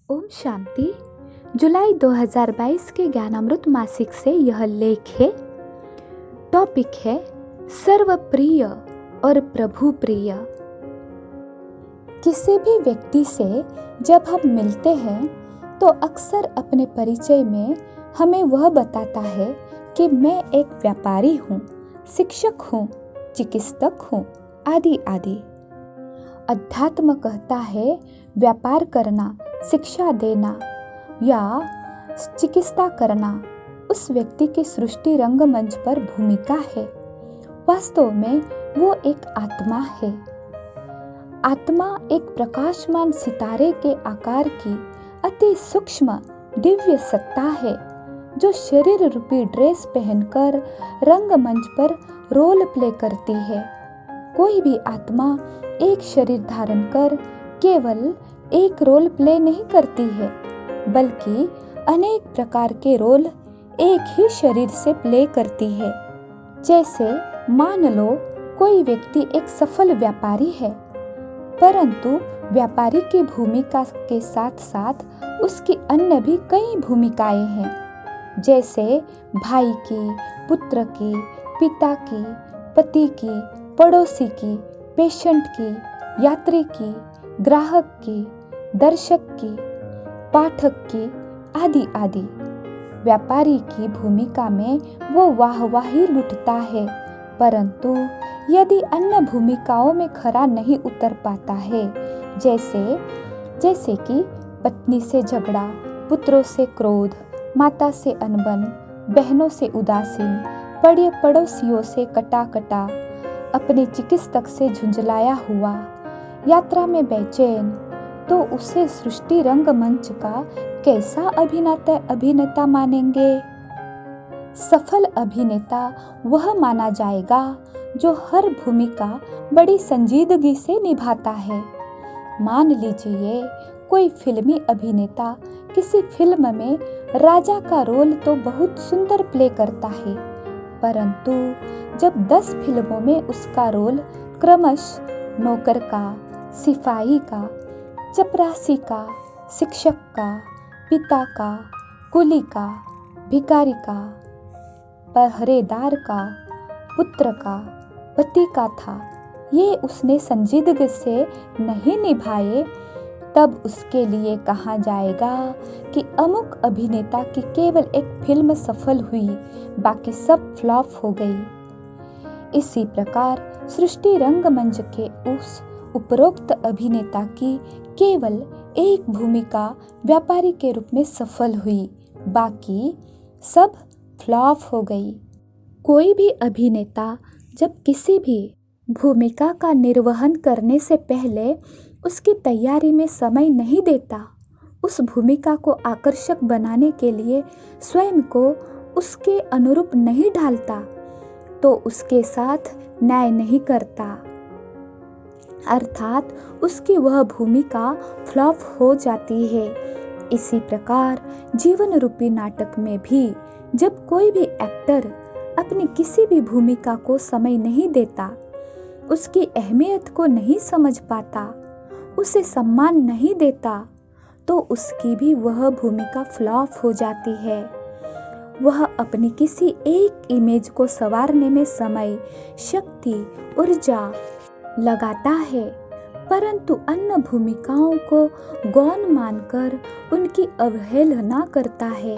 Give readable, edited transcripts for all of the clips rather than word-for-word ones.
ओम शांति। जुलाई 2022 के ज्ञानामृत मासिक से यह लेख है। टॉपिक है सर्वप्रिय और प्रभु प्रिय। किसी भी व्यक्ति से जब हम मिलते हैं तो अक्सर अपने परिचय में हमें वह बताता है कि मैं एक व्यापारी हूँ, शिक्षक हूँ, चिकित्सक हूँ, आदि आदि। अध्यात्म कहता है व्यापार करना, शिक्षा देना या चिकित्सा करना उस व्यक्ति की सृष्टि रंगमंच पर भूमिका है। वास्तव में वो एक आत्मा है। आत्मा एक प्रकाशमान सितारे के आकार की अति सूक्ष्म दिव्य सत्ता है जो शरीर रूपी ड्रेस पहनकर रंगमंच पर रोल प्ले करती है। कोई भी आत्मा एक शरीर धारण कर केवल एक रोल प्ले नहीं करती है, बल्कि अनेक प्रकार के रोल एक ही शरीर से प्ले करती है। जैसे मान लो कोई व्यक्ति एक सफल व्यापारी है, परंतु व्यापारी की भूमिका के साथ साथ उसकी अन्य भी कई भूमिकाएं हैं, जैसे भाई की, पुत्र की, पिता की, पति की, पड़ोसी की, पेशेंट की, यात्री की, ग्राहक की, दर्शक की, पाठक की, आदि आदि। व्यापारी की भूमिका में वो वाहवाही लुटता है, परंतु यदि अन्य भूमिकाओं में खरा नहीं उतर पाता है, जैसे कि पत्नी से झगड़ा, पुत्रों से क्रोध, माता से अनबन, बहनों से उदासीन, पड़ोसियों से कटा, अपने चिकित्सक से झुंझलाया हुआ, यात्रा में बेचैन, तो उसे सृष्टि रंगमंच का कैसा अभिनेता मानेंगे? सफल अभिनेता वह माना जाएगा जो हर भूमिका बड़ी संजीदगी से निभाता है। मान लीजिए कोई फिल्मी अभिनेता किसी फिल्म में राजा का रोल तो बहुत सुंदर प्ले करता है, परंतु जब 10 फिल्मों में उसका रोल क्रमशः नौकर का, सिपाही का, चपरासी का, शिक्षक का, पिता का, कुली का, भिखारी का, पहरेदार का, पुत्र का, पति का था, ये उसने संजीदगी से नहीं निभाए, तब उसके लिए कहा जाएगा कि अमुक अभिनेता की केवल एक फिल्म सफल हुई, बाकी सब फ्लॉप हो गई। इसी प्रकार सृष्टि रंगमंच के उस उपरोक्त अभिनेता की केवल एक भूमिका व्यापारी के रूप में सफल हुई, बाकी सब फ्लॉप हो गई। कोई भी अभिनेता जब किसी भी भूमिका का निर्वहन करने से पहले उसकी तैयारी में समय नहीं देता, उस भूमिका को आकर्षक बनाने के लिए स्वयं को उसके अनुरूप नहीं ढालता, तो उसके साथ न्याय नहीं करता, अर्थात उसकी वह भूमिका फ्लॉप हो जाती है। इसी प्रकार जीवन रूपी नाटक में भी जब कोई भी एक्टर अपनी किसी भी भूमिका को समय नहीं देता, उसकी अहमियत को नहीं समझ पाता, उसे सम्मान नहीं देता, तो उसकी भी वह भूमिका फ्लॉप हो जाती है। वह अपनी किसी एक इमेज को संवारने में समय, शक्ति, ऊर्जा लगाता है, परंतु अन्य भूमिकाओं को गौण मानकर उनकी अवहेलना करता है।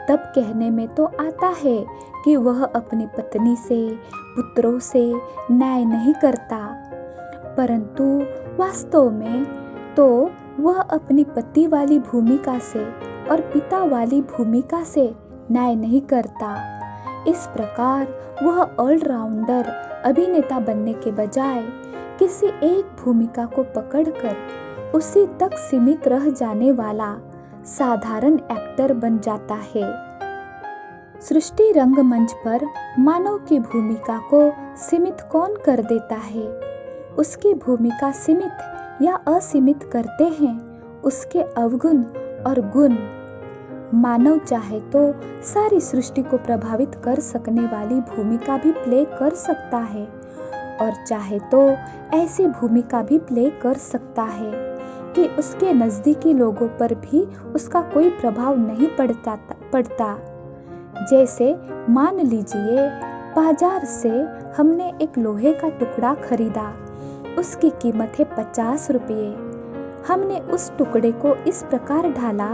तब कहने में तो आता है कि वह अपनी पत्नी से, पुत्रों से न्याय नहीं करता, परंतु वास्तव में तो वह अपनी पति वाली भूमिका से और पिता वाली भूमिका से न्याय नहीं करता। इस प्रकार वह ऑलराउंडर अभिनेता बनने के बजाय किसी एक भूमिका को पकड़कर उसी तक सीमित रह जाने वाला साधारण एक्टर बन जाता है। सृष्टि रंगमंच पर मानव की भूमिका को सीमित कौन कर देता है? उसकी भूमिका सीमित या असीमित करते हैं उसके अवगुण और गुण। मानव चाहे तो सारी सृष्टि को प्रभावित कर सकने वाली भूमिका भी प्ले कर सकता है और चाहे तो ऐसी भूमिका भी प्ले कर सकता है कि उसके नज़दीकी लोगों पर भी उसका कोई प्रभाव नहीं पड़ता। जैसे मान लीजिए बाजार से हमने एक लोहे का टुकड़ा खरीदा, उसकी कीमत है 50 रुपये। हमने उस टुकड़े को इस प्रकार ढाला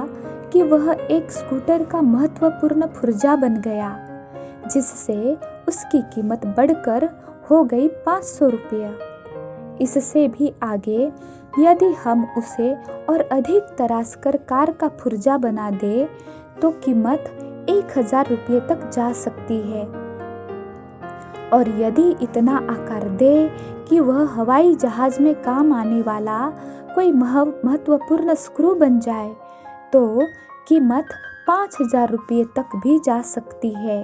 कि वह एक स्कूटर का महत्वपूर्ण पुर्जा बन गया, जिससे उसकी कीमत बढ़कर हो गई 500 रुपये। इससे भी आगे यदि हम उसे और अधिक तराश कर कार का पुर्जा बना दे तो कीमत 1000 रुपये तक जा सकती है। और यदि इतना आकार दे कि वह हवाई जहाज में काम आने वाला कोई महत्वपूर्ण स्क्रू बन जाए तो कीमत 5000 रुपये तक भी जा सकती है।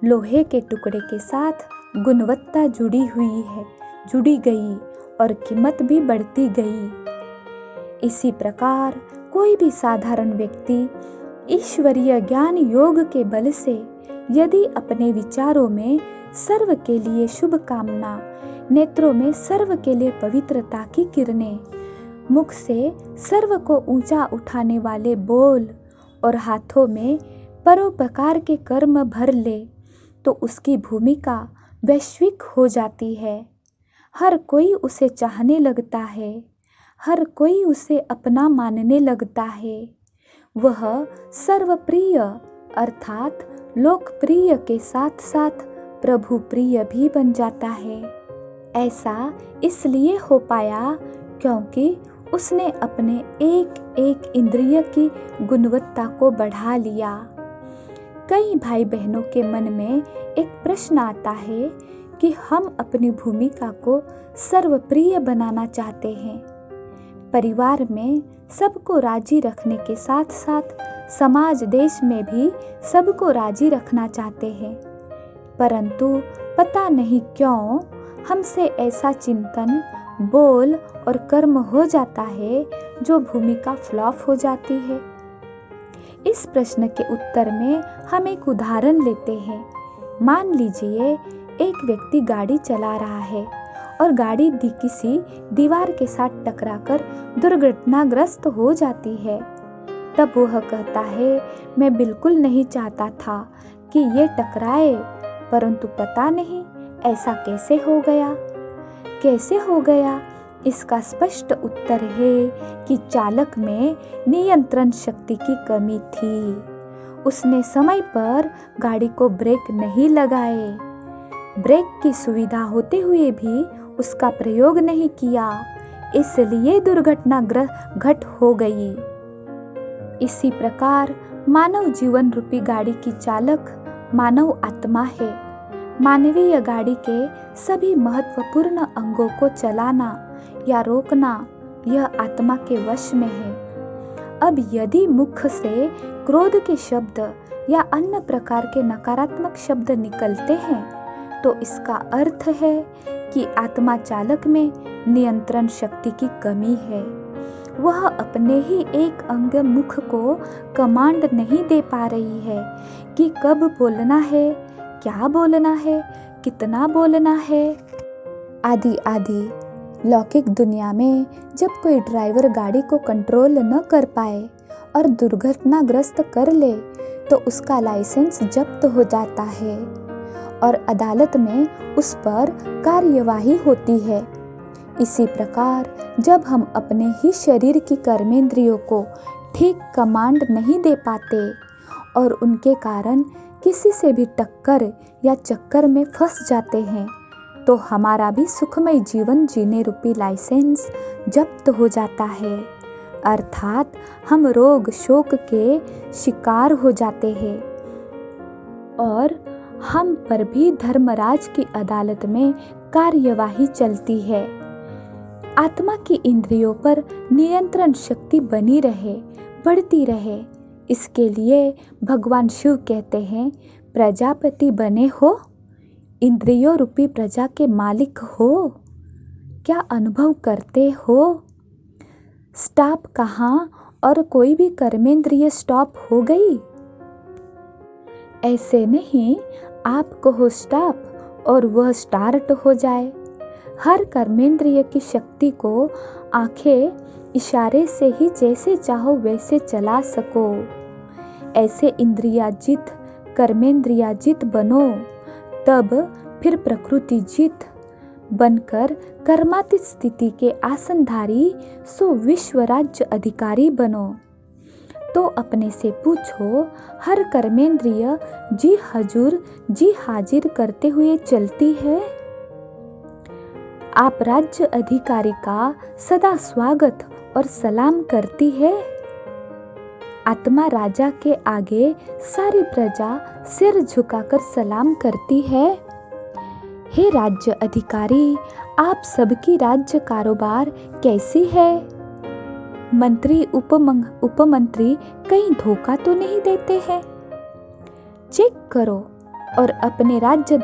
लोहे के टुकड़े के साथ गुणवत्ता जुड़ी गई और कीमत भी बढ़ती गई। इसी प्रकार कोई भी साधारण व्यक्ति ईश्वरीय ज्ञान योग के बल से यदि अपने विचारों में सर्व के लिए शुभ कामना, नेत्रों में सर्व के लिए पवित्रता की किरणें, मुख से सर्व को ऊंचा उठाने वाले बोल और हाथों में परोपकार के कर्म भर ले तो उसकी भूमिका वैश्विक हो जाती है। हर कोई उसे चाहने लगता है, हर कोई उसे अपना मानने लगता है। वह सर्वप्रिय अर्थात लोकप्रिय के साथ साथ प्रभु प्रिय भी बन जाता है। ऐसा इसलिए हो पाया क्योंकि उसने अपने एक एक इंद्रिय की गुणवत्ता को बढ़ा लिया। कई भाई बहनों के मन में एक प्रश्न आता है कि हम अपनी भूमिका को सर्वप्रिय बनाना चाहते हैं। परिवार में सबको राजी रखने के साथ साथ समाज देश में भी सबको राजी रखना चाहते हैं, परंतु पता नहीं क्यों हमसे ऐसा चिंतन, बोल और कर्म हो जाता है जो भूमिका फ्लॉप हो जाती है। इस प्रश्न के उत्तर में हम एक उदाहरण लेते हैं। मान लीजिए एक व्यक्ति गाड़ी चला रहा है और गाड़ी किसी दीवार के साथ टकराकर दुर्घटनाग्रस्त हो जाती है। तब वह कहता है, मैं बिल्कुल नहीं चाहता था कि ये टकराए, परंतु पता नहीं ऐसा कैसे हो गया। इसका स्पष्ट उत्तर है कि चालक में नियंत्रण शक्ति की कमी थी। उसने समय पर गाड़ी को ब्रेक नहीं लगाए। ब्रेक की सुविधा होते हुए भी उसका प्रयोग नहीं किया, इसलिए दुर्घटना घट हो गई। इसी प्रकार मानव जीवन रूपी गाड़ी की चालक मानव आत्मा है। मानवीय गाड़ी के सभी महत्वपूर्ण अंगों को चलाना या रोकना यह आत्मा के वश में है। अब यदि मुख से क्रोध के शब्द या अन्य प्रकार के नकारात्मक शब्द निकलते हैं तो इसका अर्थ है कि आत्मा चालक में नियंत्रण शक्ति की कमी है। वह अपने ही एक अंग मुख को कमांड नहीं दे पा रही है कि कब बोलना है, क्या बोलना है, कितना बोलना है, आदि। लौकिक दुनिया में जब कोई ड्राइवर गाड़ी को कंट्रोल न कर पाए और दुर्घटनाग्रस्त कर ले तो उसका लाइसेंस जब्त हो जाता है और अदालत में उस पर कार्यवाही होती है। इसी प्रकार जब हम अपने ही शरीर की कर्मेंद्रियों को ठीक कमांड नहीं दे पाते और उनके कारण किसी से भी टक्कर या चक्कर में फंस जाते हैं तो हमारा भी सुखमय जीवन जीने रूपी लाइसेंस जब्त हो जाता है, अर्थात हम रोग शोक के शिकार हो जाते हैं और हम पर भी धर्मराज की अदालत में कार्यवाही चलती है। आत्मा की इंद्रियों पर नियंत्रण शक्ति बनी रहे, बढ़ती रहे, इसके लिए भगवान शिव कहते हैं, प्रजापति बने हो, इंद्रियों रूपी प्रजा के मालिक हो। क्या अनुभव करते हो? स्टॉप कहाँ और कोई भी कर्मेंद्रिय स्टॉप हो गई? ऐसे नहीं आप कहो स्टॉप और वह स्टार्ट हो जाए। हर कर्मेंद्रिय की शक्ति को आंखें इशारे से ही जैसे चाहो वैसे चला सको। ऐसे इंद्रियाजित कर्मेंद्रियाजित बनो, तब फिर प्रकृतिजित बनकर कर्मातीत स्थिति के आसनधारी सो विश्व राज्य अधिकारी बनो। तो अपने से पूछो, हर कर्मेंद्रिय जी हजूर जी हाजिर करते हुए चलती है? आप राज्य अधिकारी का सदा स्वागत और सलाम करती है? आत्मा राजा के आगे सारी प्रजा सिर झुकाकर सलाम करती है। हे राज्य अधिकारी, आप सबकी राज्य कारोबार कैसी है? मंत्री उपमंत्री कहीं धोखा तो नहीं देते हैं? चेक करो और अपने राज्य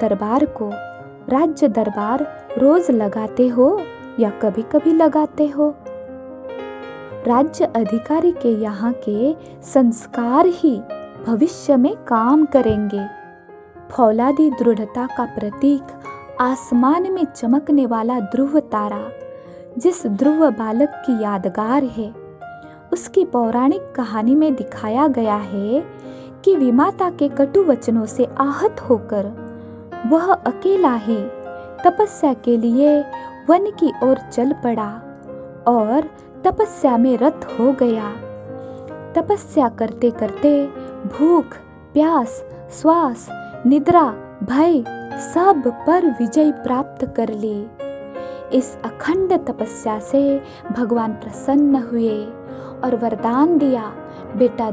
दरबार रोज लगाते हो या कभी कभी लगाते हो? राज्य अधिकारी के यहाँ के संस्कार ही भविष्य में काम करेंगे। फौलादी दृढ़ता का प्रतीक आसमान में चमकने वाला ध्रुव तारा, जिस ध्रुव बालक की यादगार है, उसकी पौराणिक कहानी में दिखाया गया है कि विमाता के कटु वचनों से आहत होकर वह अकेला ही तपस्या के लिए वन की ओर चल पड़ा और तपस्या में रत हो गया। तपस्या करते करते भूख, प्यास, श्वास, निद्रा, भय सब पर विजय प्राप्त कर ली। इस अखंड तपस्या से भगवान प्रसन्न हुए और वरदान दिया, बेटा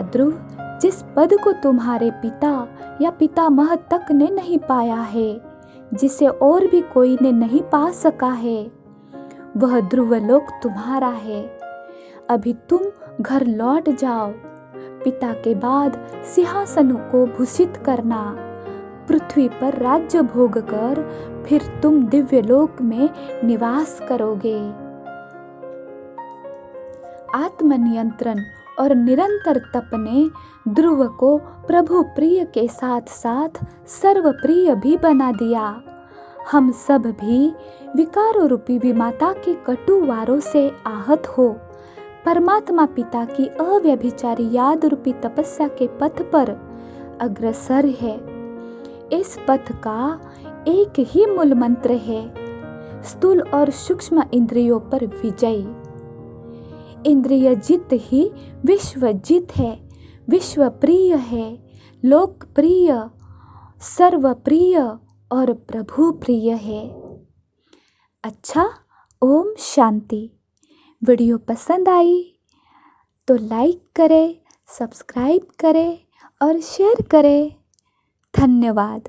ध्रुव, जिस पद को तुम्हारे पिता या पितामह तक ने नहीं पाया है, जिसे और भी कोई ने नहीं पा सका है, वह ध्रुवलोक तुम्हारा है। अभी तुम घर लौट जाओ। पिता के बाद सिंहासन को भूषित करना, पृथ्वी पर राज्य भोग कर फिर तुम दिव्यलोक में निवास करोगे। आत्मनियंत्रण और निरंतर तप ने ध्रुव को प्रभु प्रिय के साथ साथ सर्वप्रिय भी बना दिया। हम सब भी विकारों रूपी विमाता के कटु वारों से आहत हो परमात्मा पिता की अव्यभिचारी याद रूपी तपस्या के पथ पर अग्रसर है। इस पथ का एक ही मूल मंत्र है, स्थूल और सूक्ष्म इंद्रियों पर विजय। इंद्रिय जित ही विश्व जित है, विश्व प्रिय है, लोकप्रिय, सर्वप्रिय और प्रभु प्रिय है। अच्छा, ओम शांति। वीडियो पसंद आई तो लाइक करें, सब्सक्राइब करें और शेयर करें। धन्यवाद।